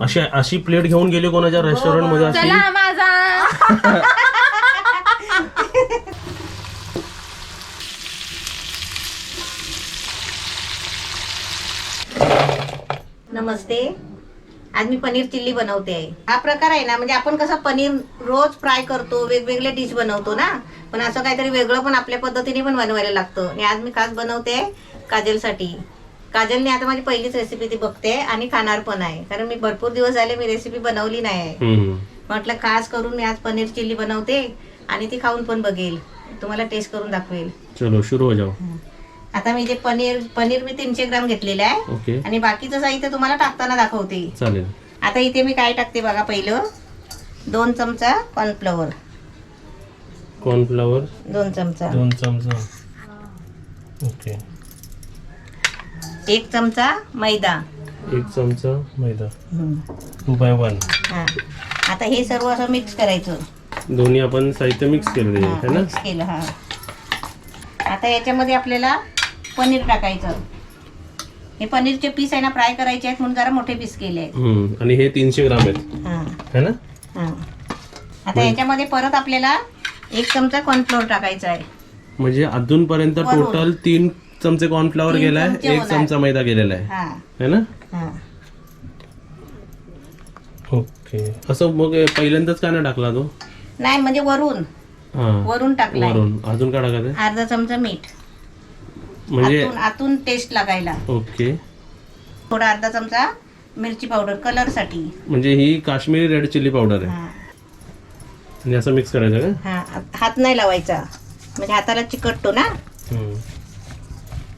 अशी प्लेट घेऊन गेली कोणाच्या रेस्टॉरंट मध्ये अशी. चला माझा नमस्ते. आज मी पनीर चिल्ली बनवते आहे. हा प्रकार आहे ना, म्हणजे आपण कसं पनीर रोज फ्राय करतो, वेगवेगळे डिश बनवतो ना, पण असं काहीतरी वेगळं पण आपल्या पद्धतीने पण बनवायला लागतं. आणि आज मी खास बनवते काजलसाठी. काजलने आता माझी पहिलीच रेसिपी ती बघते आणि खाणार पण आहे, कारण मी भरपूर दिवस झाले मी रेसिपी बनवली नाही आहे. म्हटलं खास करून मी आज पनीर चिल्ली बनवते आणि ती खाऊन पण बघेल, तुम्हाला टेस्ट करून दाखवेल. चलो शुरू हो जाओ. आता मी जे पनीर मी 300 ग्राम घेतलेलं आहे. ओके. आणि बाकीचं साहित्य तुम्हाला टाकताना दाखवते. चालेल. आता इथे मी काय टाकते बघा. पहिलं 2 चमचा कॉर्नफ्लॉवर, 2 चमचा, 2 चमचा. ओके. 1 चमचा मैदा, 1 चमचा मैदा, 2/1. हा. आता हे सर्व असं मिक्स करायचं. दोन्ही आपण साहित्य मिक्स केलं हा, आहे ना. मिक्स केलं. हा. आता याच्यामध्ये आपल्याला पनीर टाकायचं. हे पनीरचे पीस आहे ना, फ्राय करायचे आहेत म्हणून जरा मोठे पीस केले आहेत. आणि हे 300 ग्राम आहेत हा. है ना. हा. आता याच्यामध्ये परत आपल्याला 1 चमचा कॉर्नफ्लोअर टाकायचा आहे. म्हणजे अजूनपर्यंत वरून. टोटल 3 चमचे कॉर्नफ्लॉवर 3 गेलाय, चमचे 1 होणार. चमचा मैदा गेलेला आहे हा. है ना. हा. ओके. असं मग पहिल्यांदाच का नाही टाकला तो. नाही म्हणजे वरून हा, टाकलाय. वरून अजून काय टाकायचं अर्धा चमचा मीठ, म्हणजे. आतून टेस्ट लागायला. ओके. थोडा अर्धा चमचा मिरची पावडर कलर साठी. म्हणजे ही काश्मीरी रेड चिल्ली पावडर आहे. हा. म्हणजे असं मिक्स करायचं का. हा. हात नाही लावायचा, म्हणजे हाताला चिकटतो ना.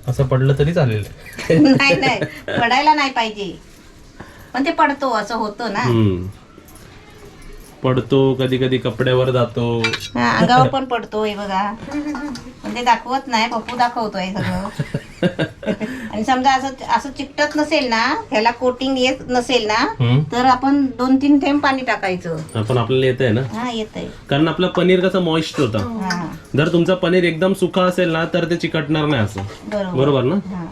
असं पडलं तरी चालेल. नाही पडायला नाही पाहिजे, पण ते पडतो, असं होतं ना. पडतो, कधी कधी कपड्यावर जातो. हा, अंगावर पण पडतो. हे बघा, पण ते दाखवत नाही, पप्पू दाखवतोय सगळं. आणि समजा असं चिकटत नसेल ना, ह्याला कोटिंग येत नसेल ना, तर आपण 2-3 थेंब पाणी टाकायचं. आपण आपल्याला येत आहे ना. हा, येतंय. कारण आपलं पनीर कसं मॉइस्ट होतं. हा, जर तुमचा पनीर एकदम सुका असेल ना, तर ते चिकटणार नाही असं. बरोबर ना. हा.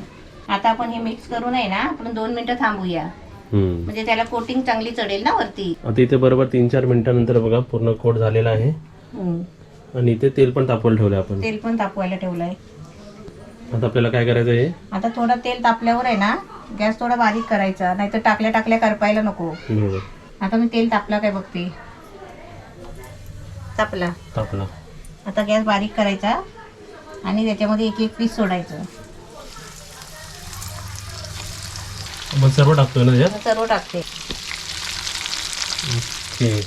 आता आपण हे मिक्स करून आहे ना, आपण 2 मिनिटं थांबूया, म्हणजे त्याला कोटिंग चांगली चढेल ना वरती. आता इथे बरोबर 3-4 मिनिटांनंतर बघा पूर्ण कोट झालेला आहे. आणि इथे तेल पण तापवायला ठेवलंय आपण. तेल पण तापवायला ठेवलंय. आता आपल्याला काय करायचं आहे. आता थोडं तेल तापल्यावर आहे ना, गॅस थोडा बारीक करायचा, नाहीतर टाकल्या करपायला नको. बरोबर. आता मी तेल तापला काय बघते. तापला. आता गॅस बारीक करायचा आणि त्याच्यामध्ये 1-1 पीस सोडायचं. मग सर्व टाकतोय ना त्याच्यात. सर्व टाकते. ओके.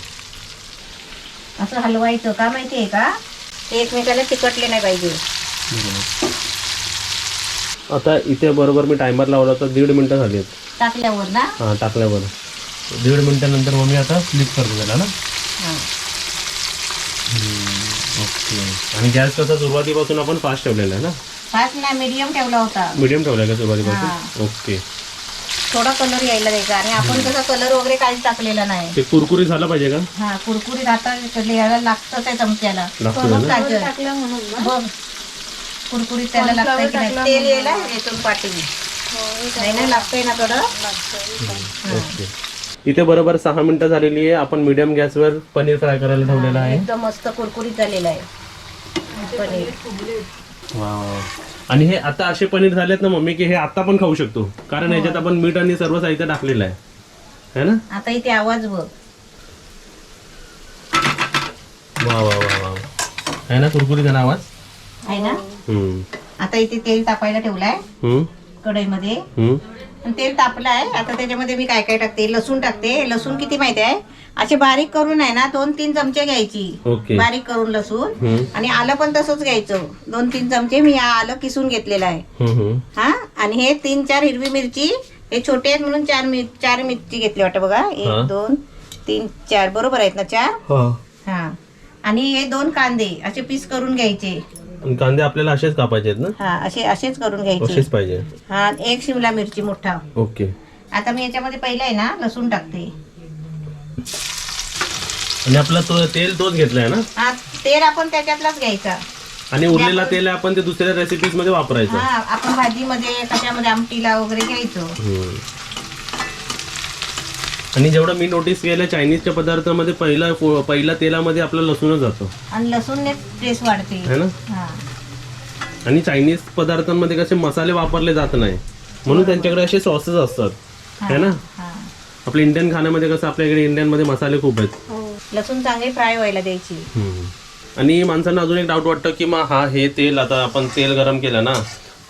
असं हलवायचं का माहितीये का, ते एकमेकाला चिकटले नाही पाहिजे. आता इथे बरोबर मी टायमर लावला तर 1.5 मिनिटं झाली आहेत टाकल्यावर ना. हा, टाकल्यावर 1.5 मिनिटानंतर मग मी आता फ्लिप करतो त्याला ना. हा. ओके. आणि गॅस कसा सुरुवातीपासून आपण फास्ट ठेवलेला आहे ना. फास्ट नाही, मीडियम ठेवला होता. मीडियम ठेवलाय का सुरुवातीपासून. ओके. थोडा कलर यायला द्यायचा. आणि आपण कसा कलर वगैरे काहीच टाकलेला नाही. ते कुरकुरीत झालं पाहिजे का. हा, कुरकुरीत आता यायला लागतं त्या चमच्याला. लागतं ना? काजल. टाकलं म्हणून ना. बघ, कुरकुरीत त्याला लागतंय की नाही. तेल यायला यातून पाठी नाही लागतंय ना थोडं. ओके. इथे बरोबर 6 मिनिटं झालेली आहे. आपण मीडियम गॅसवर पनीर फ्राय करायला ठेवलेलं आहे. एकदम मस्त कुरकुरीत झालेलं आहे पनीर. वाव. आणि हे आता असे पनीर झालेत ना मम्मी, की हे आता पण खाऊ शकतो, कारण याच्यात आपण मीठ आणि सर्व साहित्य टाकलेलं आहे है ना. आता इथे आवाज बघ. वा वा वा वा. आहे ना कुरकुरीत आहे ना आवाज. आहे ना. आता इथे तेल तापायला ठेवलाय कढईमध्ये. आणि तेल तापलाय. आता त्याच्यामध्ये मी काय काय टाकते. लसूण टाकते. लसूण किती माहिती आहे, असे बारीक करून आहे ना 2-3 चमचे घ्यायची. ओके. बारीक करून लसूण. आणि आलं पण तसंच घ्यायचं. 2-3 चमचे मी आलं किसून घेतलेलं आहे. हा. आणि हे 3-4 हिरवी मिरची, हे छोटे आहेत म्हणून 4 मिरची घेतली वाटतं बघा. 1, 2, 3, 4 बरोबर आहेत ना 4. हा. आणि हे 2 कांदे असे पीस करून घ्यायचे. कांदे आपल्याला असेच कापायचे आहेत ना. हा, असेच करून घ्यायचे. असेच पाहिजे. हा. 1 शिमला मिरची मोठा. ओके. आता मी याच्यामध्ये पहिला आहे ना लसूण टाकते. आणि आपला तो तेल तोच घेतलाय ना. हा, तेल आपण त्याच्यातलाच घ्यायचा. आणि उरलेला तेल आपण ते दुसऱ्या रेसिपीज मध्ये वापरायचं. हा, आपण भाजीमध्ये कशामध्ये आमटीला वगैरे घ्यायचं. आणि जेवढं मी नोटीस केलं चायनीजच्या पदार्थामध्ये पहिला तेलामध्ये आपलं लसूणच जातो आणि लसूणने टेस्ट वाढते. है ना. हा आणि चायनीज पदार्थांमध्ये कसे मसाले वापरले जात नाही म्हणून त्यांच्याकडे असे सॉसेस असतात है ना. हा. आपल्या इंडियन खाण्यामध्ये कसं आपल्याकडे इंडियनमध्ये मसाले खूप आहेत. लसूण चांगली फ्राय व्हायला द्यायची. आणि माणसांना अजून एक डाऊट वाटतं की मग हे तेल आता आपण तेल गरम केलं ना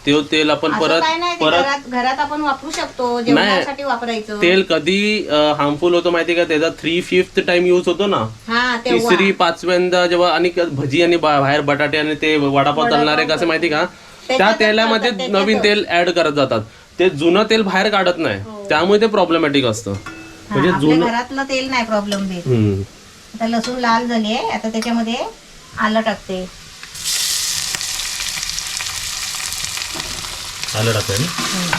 ते तेल आपण असं काय नाही, ते घरात आपण वापरू शकतो, जेवणासाठी वापरायचं. तेल कधी हार्मफुल होतं माहिती का त्याचा 3/5 टाइम यूज होतो ना. हा तेव्हा 3rd 5व्यांदा जेव्हा आणि भजी आणि बाहेर बटाटे आणि ते वडापाव तळणारे कसे माहिती का त्या तेलामध्ये नवीन तेल ऍड करत जातात. ते जुनं तेल बाहेर काढत नाही त्यामुळे ते प्रॉब्लेमॅटिक असतं. म्हणजे आपल्या घरातलं तेल नाही प्रॉब्लेम देत. आता लसूण लाल झाली आहे, आता त्याच्यामध्ये आलं टाकते. आलं टाकाय ना.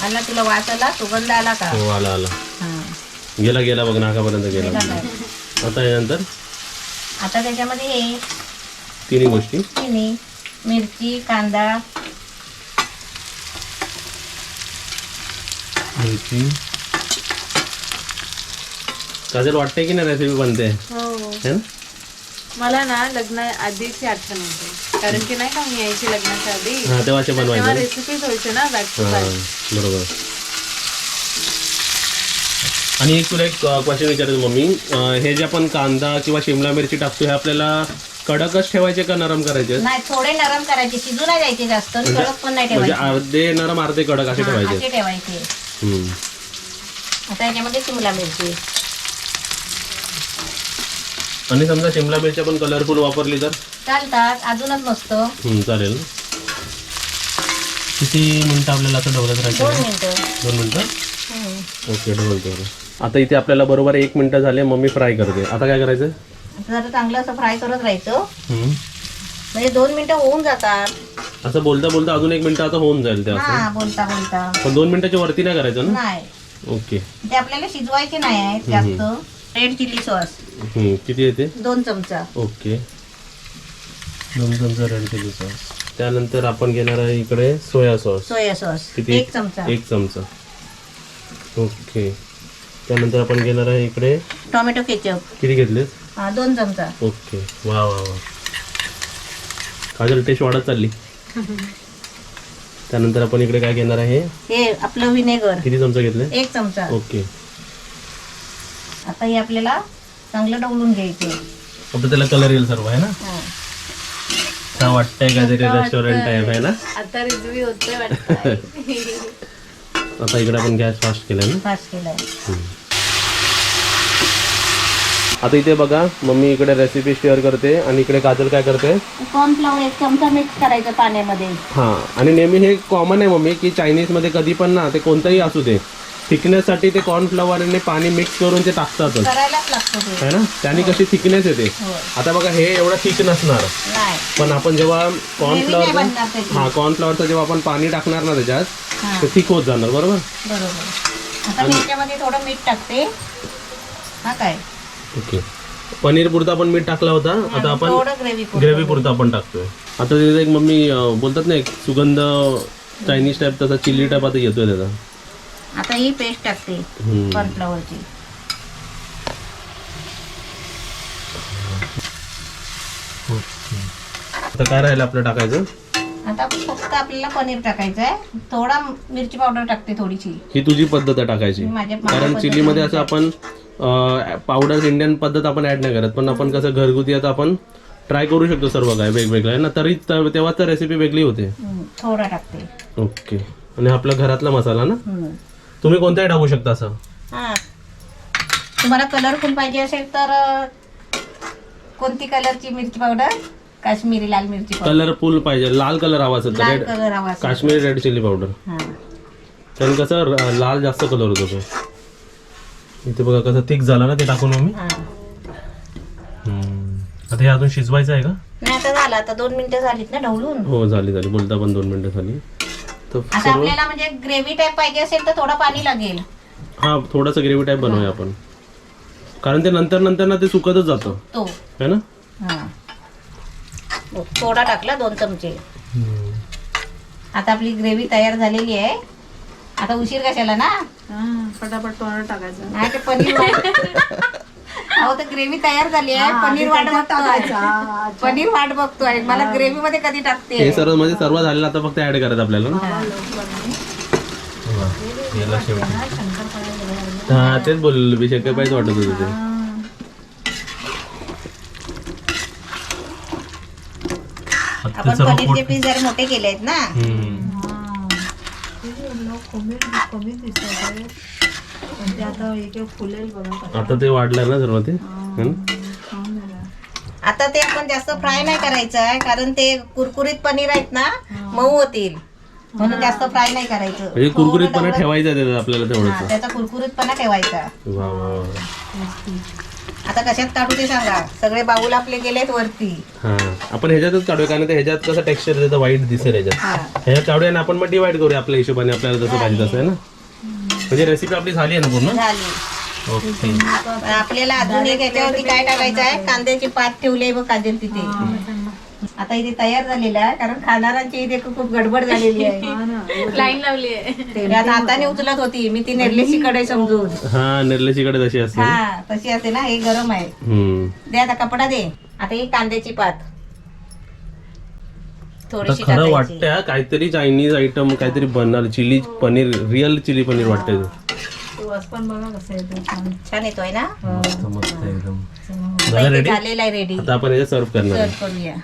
आला तुला वास आला, सुगंध आला का? हो आला आला. हा. गेला बघ नाकापर्यंत गेला. गेला काय? आता यानंतर आता त्याच्यामध्ये हे तिन्ही गोष्टी चिनी, मिरची, कांदा, मिरची. काजल वाटतंय की नाही रेसिपी बनते है ना. मला ना लग्न आधीची आठवण होते, कारण की नाही का मी यायची लग्नाच्या आधी हा तेव्हा असे तेव्हा बनवायचे. रेसिपीज व्हायचे ना बॅक टू हा बॅक. बरोबर. आणि एक तुला एक क्वेश्चन विचारायचं मम्मी, हे जे आपण कांदा किंवा शिमला मिरची टाकतो हे आपल्याला कडकच ठेवायचे का नरम करायचे? नाही थोडे नरम करायचे, शिजू नाही द्यायचे जास्त, कडक पण नाही म्हणजे ठेवायचे. अर्धे नरम अर्धे कडक असे ठेवायचे. असे ठेवायचे. आता याच्यामध्ये शिमला मिरची. आणि समजा शिमला मिरची आपण कलरफुल वापरली तर चालतात, अजूनच मस्त. चालेल. किती मिनिटं आपल्याला असं ढवळत 2 राहायचं? मिनिटं. 2 मिनिटं. ओके ढवळतो. आता इथे आपल्याला बरोबर 1 मिनिट झाले. मम्मी फ्राय करते. आता काय करायचं? आता जरा चांगलं असं फ्राय करत राहायचं, म्हणजे 2 मिनिटं होऊन जातात. असं बोलता बोलता अजून 1 मिनिट आता होऊन जाईल ते असं. हा बोलता बोलता. पण 2 मिनिटाच्या वरती नाही करायचं ना. नाही ओके. ते आपल्याला शिजवायचे नाही आहेत जास्त. रेड चिली सॉस किती येते? 2 चमचा. ओके 2 चमचा रेड चिली सॉस. त्यानंतर आपण घेणार आहे इकडे सोया सॉस. सोया सॉस किती? 1 चमचा. 1 चमचा. ओके. त्यानंतर आपण घेणार आहे इकडे टोमॅटो केचप. किती घेतले? 2 चमचा. ओके. वा वा वा. काजल टेस्ट वाढत चालली. त्यानंतर आपण इकडे काय घेणार आहे? हे आपलं विनेगर. किती चमचा घेतले? 1 चमचा. ओके. आता हे आपल्याला चांगलं ढवळून घ्यायचं. फक्त त्याला कलर येईल सर्व आहे ना. काय वाटतंय काहीतरी रेस्टॉरंट टाईप आहे ना. आता रिझ्यू होतोय वाटतं. आता इकडे आपण गॅस फास्ट केलाय ना. फास्ट केलाय. आता इथे बघा मम्मी इकडे रेसिपी शेअर करते आणि इकडे काजल काय करते? कॉर्नफ्लॉवर 1 चमचा मिक्स करायचं पाण्यामध्ये. हा आणि नेहमी हे कॉमन आहे मम्मी की चायनीज मध्ये कधी पण ना ते कोणतंही असू दे थिकनेस साठी ते कॉर्नफ्लॉवर आणि पाणी मिक्स करून ते टाकतातच करायलाच लागतं ते. है ना. त्याने कशी थिकनेस येते. होय. आता बघा हे एवढं थिक नसणार नाही पण आपण जेव्हा नाही कॉर्नफ्लॉवर बनणार त्याची. हा कॉर्नफ्लॉवरचं जेव्हा आपण पाणी टाकणार ना त्याच्यात हा, ते थिक होत जाणार बरोबर. बरोबर. आता मी याच्यामध्ये थोडं मीठ टाकते. हा काय ओके. पनीर पुरता आपण मीठ टाकला होता. आता आपण थोडं ग्रेव्ही पुरता आपण टाकतोय. आता तिथे एक मम्मी बोलतात ना एक सुगंध चायनीज टाईप तसा चिली टाईप आता येतोय त्याचा. आता ही पेस्ट टाकते कॉर्नफ्लॉवरची. आता काय राहिलं आपलं टाकायचं? आता फक्त आपल्याला पनीर टाकायचं आहे. थोडा मिरची पावडर टाकते थोडीशी. ही तुझी पद्धत आहे टाकायची. माझ्या कारण चिली मध्ये असं आपण पावडर इंडियन पद्धत आपण ऍड नाही करत पण आपण कसं घरगुती आता आपण ट्राय करू शकतो सर्व काय वेगवेगळं आहे ना तरी तेव्हा तर रेसिपी वेगळी होते. थोडा टाकते. ओके. आणि आपला घरातला मसाला ना तुम्ही कोणताही टाकू शकता असं. हा तुम्हाला कलरफुल पाहिजे असेल तर कोणती कलरची मिरची पावडर? काश्मीरी लाल मिरची पावडर. कलरफुल पाहिजे लाल कलर हवा असेल तर लाल रेड कलर हवा असेल. Kashmiri red chilli powder. हा त्याने कसं लाल जास्त कलर होतो तो. इथे बघा कसं थिक झाला ना ते टाकून मम्मी. हा. आता हे अजून शिजवायचं आहे का? नाही आता झालं. आता 2 मिनिटं झालीत ना ढवळून. हो झाली बोलता पण 2 मिनिटं झाली. तर आता आपल्याला म्हणजे ग्रेव्ही टाईप पाहिजे असेल तर थोडं पाणी लागेल. हा थोडंसं ग्रेव्ही टाईप बनवूया आपण कारण ते नंतर ना ते सुकतच जातं तो है ना. हा थोडा टाकला 2 चमचे. आता आपली ग्रेव्ही तयार झालेली आहे. आता उशीर कशाला ना फटाफट तोंडात टाकायचं. नाही ते पनीर अहो तर ग्रेव्ही तयार झाली आहे. पनीर वाट बघतोय. पनीर वाट बघतोय मला ग्रेव्ही मध्ये कधी टाकते. हे सर्व म्हणजे सर्व झालेलं आता फक्त ऍड करायचं आपल्याला ना. याला शेवटी हा तेच बोललो मी शक्यपायच वाटत होतं ते. आपण पनीरचे पीस जरा मोठे केले आहेत ना. आता ते वाढलं ना सर्व ते. आता ते आपण जास्त फ्राय नाही करायचं आहे कारण ते कुरकुरीत पनीर आहेत ना मऊ होतील म्हणून जास्त फ्राय नाही करायचं. म्हणजे कुरकुरीतपणा ठेवायचा आहे त्याचा आपल्याला हा, तेवढंच. त्याचा कुरकुरीतपणा ठेवायचा. वा वा वा. आता कशात काढू ते सांगा. सगळे बाऊल आपले गेलेत वरती. हा आपण ह्याच्यातच काढूया कारण ते ह्याच्यात कसं टेक्स्चर त्याचं वाईट दिसेल ह्याच्यात. हा ह्याच्यात काढूया आणि आपण मग डिवाइड करूया आपल्या हिशोबाने आपल्याला जसं पाहिजे तसं आहे ना. म्हणजे रेसिपी आपली झाली आहे ना पूर्ण. झाली. ओके. पण आपल्याला अजून एक याच्यावरती काय टाकायचं आहे. कांद्याची पात ठेवली आहे बघ काजल तिथे. आता इथे तयार झालेलं आहे कारण खाणाऱ्यांची इथे खूप गडबड झालेली आहे. लाईन लावली आहे. ते आता हाताने उचलत होती मी ती नेरलेची कडे समजून. हा निर्लेची कडे तशी असते. हा तशी असते ना. हे गरम आहे. दे आता कपडा दे. आता ही कांद्याची पात आता थोडीशी खरं टाकायची. वाटतंय हा, काहीतरी चायनीज आयटम काहीतरी बनणार. Chilli paneer real chilli paneer वाटतंय ते. पण बघा कसं येतो छान. छान येतोय ना. मस्त मस्त एकदम. आता झालं इथे रेडी. झालेला आहे रेडी. आता आपण याच्यात सर्व करणार आहे. सर्व करूया.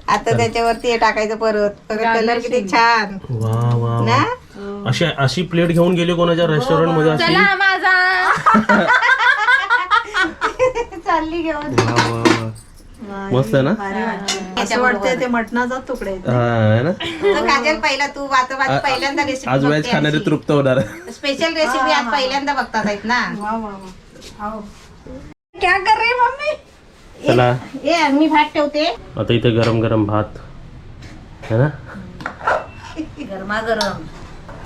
आता त्याच्यावरती हे टाकायचं परत कलर किती छान वा वा ना. वा. अशी प्लेट घेऊन गेली कोणाच्या रेस्टॉरंट मध्ये अशी. चला माझा. चालली घेऊन. वा वा वा. मस्त आहे ना. असं वाटतंय ते मटणाचा तुकडे. हा आहे ना. तर काजल पहिला तू आता पहिल्यांदा आज रेसिपी वेज खाणारे तृप्त होणार. स्पेशल रेसिपी आज पहिल्यांदा बघतात आहेत ना. क्या कर रही मम्मी. चला ए मी भात ठेवते. आता इथे गरम गरम भात है ना. गरमागरम.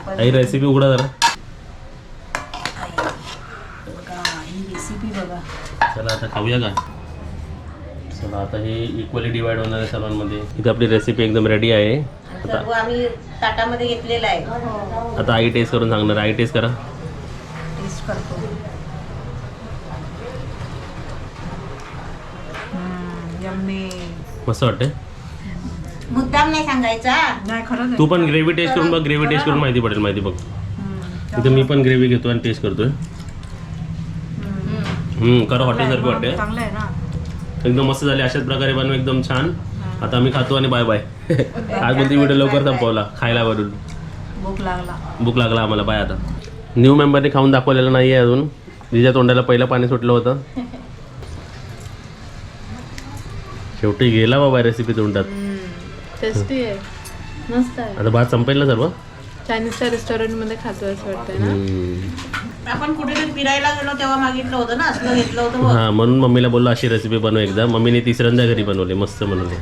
काही रेसिपी उघडा जरा. रेसिपी बघा. चला आता खाऊया का. चला आता हे इक्वली डिवाइड होणार आहे सर्वांमध्ये. इथे आपली रेसिपी एकदम रेडी आहे. सर्व आम्ही ताटामध्ये घेतलेलं आहे. आता आई टेस्ट करून सांगणार. आई टेस्ट करा. टेस्ट करतो. मस्त वाटतंय. मुद्दाम नाही सांगायचा. नाही खरं तू पण ग्रेव्ही टेस्ट करून बघ. ग्रेव्ही टेस्ट करून माहिती पडेल. माहिती बघ. इथे मी पण ग्रेव्ही घेतो आणि टेस्ट करतोय. खरं हॉटेलसारखं वाटतंय. चांगलं आहे ना. एकदम मस्त झाले. अशाच प्रकारे बनवून एकदम छान. आता आम्ही खातो आणि बाय बाय. आज बोलते व्हिडिओ लवकर संपवला खायला वरून. भूक लागला आम्हाला. बाय. आता न्यू मेंबरने खाऊन दाखवलेलं नाही आहे अजून. जिच्या तोंडाला पहिलं पाणी सुटलं होतं. शेवटी गेला बाबा रेसिपी तोंडात. टेस्टी आहे. मस्त आहे. आता भात संपेल ना सर्व. चायनीजच्या रेस्टॉरंट मध्ये खातो असं वाटतंय ना. आपण कुठेतरी फिरायला गेलो तेव्हा मागितलं होतं ना. असलं घेतलं होतं बघ. हा म्हणून मम्मीला बोललो अशी रेसिपी बनव एकदा. मम्मीने तिसऱ्यांदा घरी बनवली. मस्त बनवली.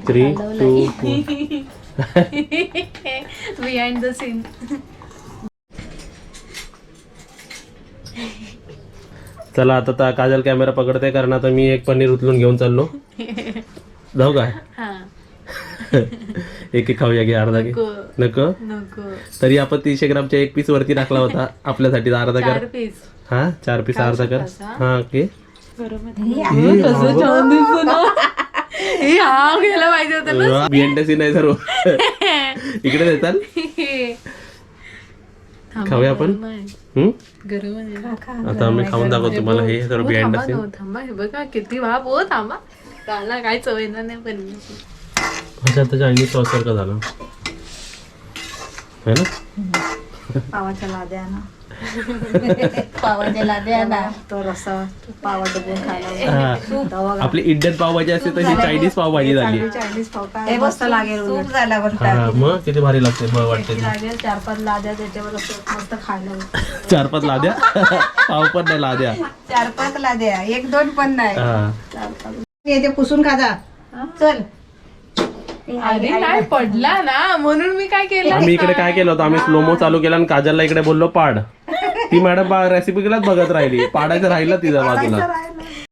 3, 2, 1. Behind the scene. चला आता काजल कॅमेरा पकडते कारण आता मी एक पनीर उचलून घेऊन चाललो. जाऊ काय. हा. एक एक खाऊया. घे अर्धा घे. नको नको. तरी आपण 300 ग्रामच्या एक पीस वरती टाकला होता. आपल्यासाठी अर्धा कर. 4 पीस. हा 4 पीस अर्धा कर. हा ओके. गेलं पाहिजे होतं. बीएनटीसी नाही सर्व इकडे देतात. खाऊया आपण. गरम आहे. आता आम्ही खाऊन दाखवतो तुम्हाला. हे सर्व बीएनटीसी. थांबा हे बघा किती वाप. हो थांबा. त्याला काय चव येणार नाही पनीरची. अच्छा आता चायनीज सॉस सारखं झालं है ना. पावाच्या लाद्या ना. पावाच्या लाद्या ना. तो रसा पावा डबून खायला. हा. आपली इंडियन पावभाजी असते तशी चायनीज पावभाजी झाली. चायनीज पाव हे काय बघ, मस्त लागेल. सूप झाला म्हणतात. हा मग किती भारी लागते वाटते. लागेल 4-5 लाद्या त्याच्यावर असं मस्त खायला. 4-5 लाद्या. पाव पण नाही लाद्या. 4-5 लाद्या. 1-2 पण नाही. हा ते पुसून खाजा. चल. अरे नाही पडला ना म्हणून मी काय केलं. आम्ही इकडे काय केलं होतं. आम्ही स्लोमो चालू केला आणि काजलला इकडे बोललो पाड. ती मॅडम रेसिपी केलाच बघत राहिली. पाडायचं राहिलं तिच्या बाजूला.